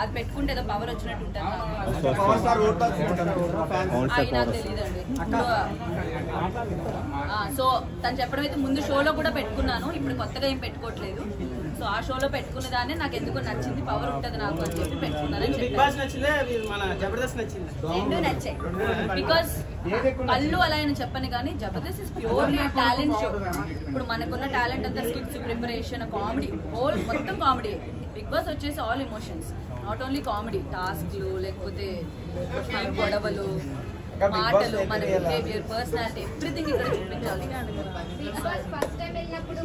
అది పెట్టుకుంటే ఏదో పవర్ వచ్చినట్టు ఉంటుంది. సో తను చెప్పడం అయితే ముందు షోలో కూడా పెట్టుకున్నాను, ఇప్పుడు కొత్తగా ఏం పెట్టుకోవట్లేదు. సో ఆ షోలో పెట్టుకునే దాన్ని నాకు ఎందుకో నచ్చింది, పవర్ ఉంటుంది నాకు అని చెప్పి పెట్టుకున్నాను. రెండు నచ్చాయి. బికాస్ పళ్ళు అలా అని చెప్పని కానీ Jabardasth is purely talent show. ఇప్పుడు మనకున్న టాలెంట్ అంతా స్కిట్స్, ప్రిపరేషన్, కామెడీ, హోల్ మొత్తం కామెడీ. బిగ్ బాస్ వచ్చేసి all emotions, not only comedy. టాస్క్లు లేకపోతే గొడవలు, మాటలు, మన బిహేవియర్, పర్సనాలిటీ, ఎవ్రీథింగ్ ఇక్కడ చూపించాలి. ఫస్ట్ టైం వెళ్ళినప్పుడు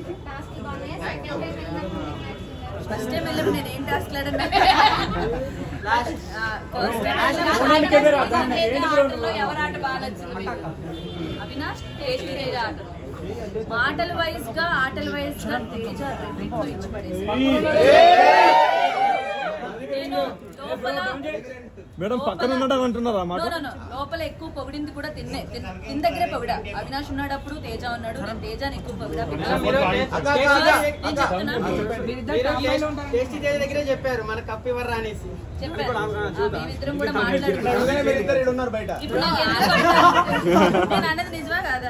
నేను ఏం టాస్క్ లేదండి. ఎవరు ఆట బాగా నచ్చింది? అవినాష్, టేస్టీ తేజ ఆటలు. మాటల వైజ్ గా, ఆటల వైజ్ గా తేజ రెండింటిలో ఇచ్చి పడేసి లోపల ఎక్కువ పొగిడింది కూడా తిన్న దగ్గరే పొగిడా. అవినాష్ ఉన్నాడప్పుడు తేజ ఉన్నాడు, నేను తేజాని ఎక్కువ పొగిడా. చెప్పారు మన కప్పు ఇవ్వరా అనేసి చెప్పారు. మేమిద్దరం కూడా మాట్లాడుతున్నాం. నేను అన్నది నిజమా కాదా?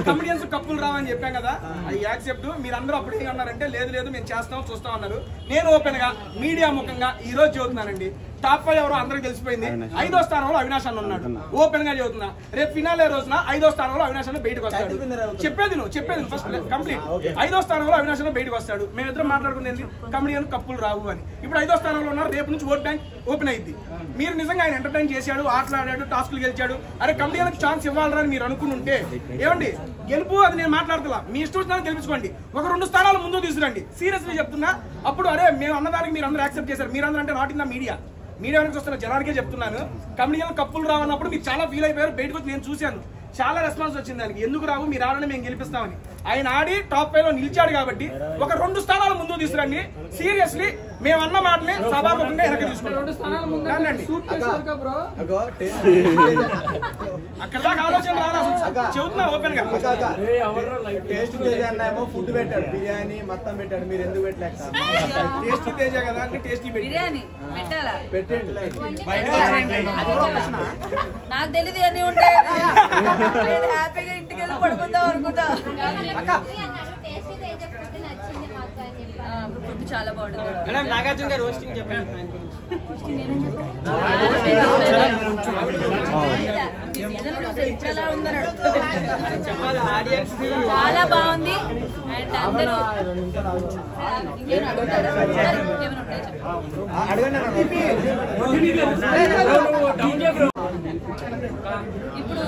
కమెడియన్స్ కప్పులు రావని చెప్పాం కదా, అది యాక్సెప్ట్. మీరందరూ అప్పుడు ఏమన్నారంటే లేదు లేదు మేము చేస్తాం చూస్తాం అన్నారు. నేను ఓపెన్ గా మీడియా ముఖంగా ఈ రోజు చదువుతున్నానండి, టాప్ 5 ఎవరో అందరికి తెలిసిపోయింది. 5వ స్థానంలో అవినాష్ అన్న ఉన్నాడు. ఓపెన్ గా చదువుతున్నా, రేపు ఫినాలే రోజున 5వ స్థానంలో అవినాష్ అన్న బయటకు వస్తాడు. చెప్పేది ఫస్ట్ కంప్లీట్. 5వ స్థానంలో అవినాష్ అన్న బయటకు వస్తాడు. మేమిద్దరం మాట్లాడుకునేది కమెడియన్ కప్పులు రావు అని. ఇప్పుడు 5వ స్థానంలో ఉన్నారు, రేపు నుంచి ఓట్ బ్యాంక్ ఓపెన్ అయింది. మీరు నిజంగా ఆయన ఎంటర్టైన్ చేశాడు, ఆటలాడాడు, టాస్కులు గెలిచాడు, అరే కమెడియన్కి ఛాన్స్ ఇవ్వాలని అని మీరు అనుకుంటుంటే ఏమండి, గెలుపు అది నేను మాట్లాడుతున్నా, మీ ఇష్టం గెలిపించుకోండి, ఒక 2 స్థానాలు ముందు తీసుకురండి. సీరియస్లీ చెప్తున్నా. అప్పుడు అరే మేము అన్నదానికి మీరు అందరూ యాక్సెప్ట్ చేశారు. మీరందరూ అంటే నాట్ ఇన్ ద మీడియా వెనక్కి వస్తున్న జనానికే చెప్తున్నాను. కమెడియన్ కప్పులు రావన్నప్పుడు మీరు చాలా ఫీల్ అయిపోయారు. బయటకు వచ్చి నేను చూశాను, చాలా రెస్పాన్స్ వచ్చింది దానికి. ఎందుకు రావు, మీరు ఆడని మేము గెలిపిస్తామని. ఆయన ఆడి టాప్ 5లో నిలిచాడు కాబట్టి ఒక 2 స్థానాలు ముందు తీసుకురండి. సీరియస్లీ మేము అన్న మాటని సభాముఖంగా వెనక్కి తీసుకుంటాం. అక్కడ దాకా ఆలోచన రాదు, చెబుతున్నా ఓపెన్ గా. ఫుడ్ పెట్టాడు, బిర్యానీ మొత్తం పెట్టాడు, మీరు ఎందుకు పెట్టలేక? టేస్టీ తేజ కదా అంటే టేస్టీ బిర్యానీ పెట్టాలా? పెట్టండి. నాకు తెలియదు అన్నీ ఉంటాయి. హ్యాపీగా ఇంటికి వెళ్ళి పడుకుందాం అనుకుంటా. ఫుడ్ చాలా బాగుంటుంది. నాగార్జున గారు రోస్టింగ్ చెప్పండి. చాలా బాగుంది. అండ్ అందరూ ఇప్పుడు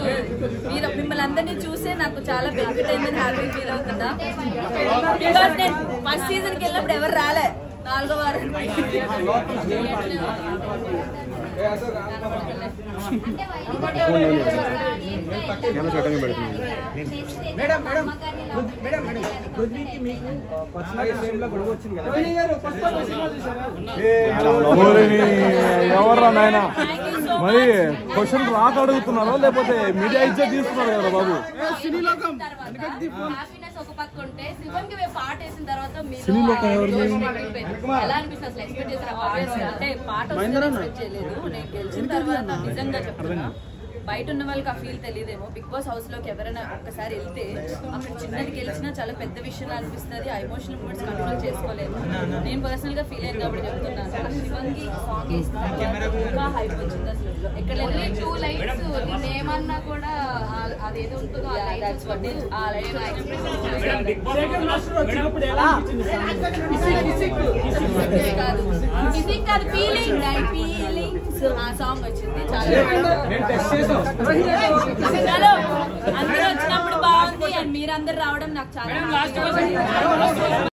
మీరు మిమ్మల్ని అందరినీ చూసే నాకు చాలా బెనిఫిట్ అయిందని హ్యాపీ ఫీల్ అవుతుందా? బికాస్ నేను ఫస్ట్ సీజన్కి వెళ్ళినప్పుడు ఎవరు రాలే, 4వ వారం. ఎవర్రా నాయన మరి క్వశ్చన్ రాక అడుగుతున్నారో లేకపోతే మీడియా ఇజ్జత్ తీసుకున్నారు కదా బాబు? ఒక పక్క ఉంటే శివన్కి పాట వేసిన తర్వాత ఎలా అనిపిస్తుంది? ఎక్స్పెక్ట్ చేసిన అంటే పాట ఎక్స్పెక్ట్ చేయలేదు. నేను గెలిచిన తర్వాత నిజంగా చెప్తున్నా, బయట ఉన్న వాళ్ళకి ఆ ఫీల్ తెలియదేమో. బిగ్ బాస్ హౌస్ లోకి ఎవరైనా ఒక్కసారి వెళ్తే అక్కడ చిన్నది గెలిచినా చాలా పెద్ద విషయం అనిపిస్తుంది. ఆ ఎమోషనల్ మూమెంట్స్ కంట్రోల్ చేసుకోలేదు. నేను పర్సనల్ గా ఫీల్ అయింది కాబట్టి చెప్తున్నాను. శివంగి సాంగ్ వేసిన ఇంకా హైప్ వచ్చింది. అసలు ఎక్కడ 2 లైట్స్ ఏమన్నా కూడా అదేదో ఉంటుందో కాదు, ఫీలింగ్ ఆ సాంగ్ వచ్చింది. చాలా అందరూ వచ్చినప్పుడు బాగుంది. అండ్ మీరందరూ రావడం నాకు చాలా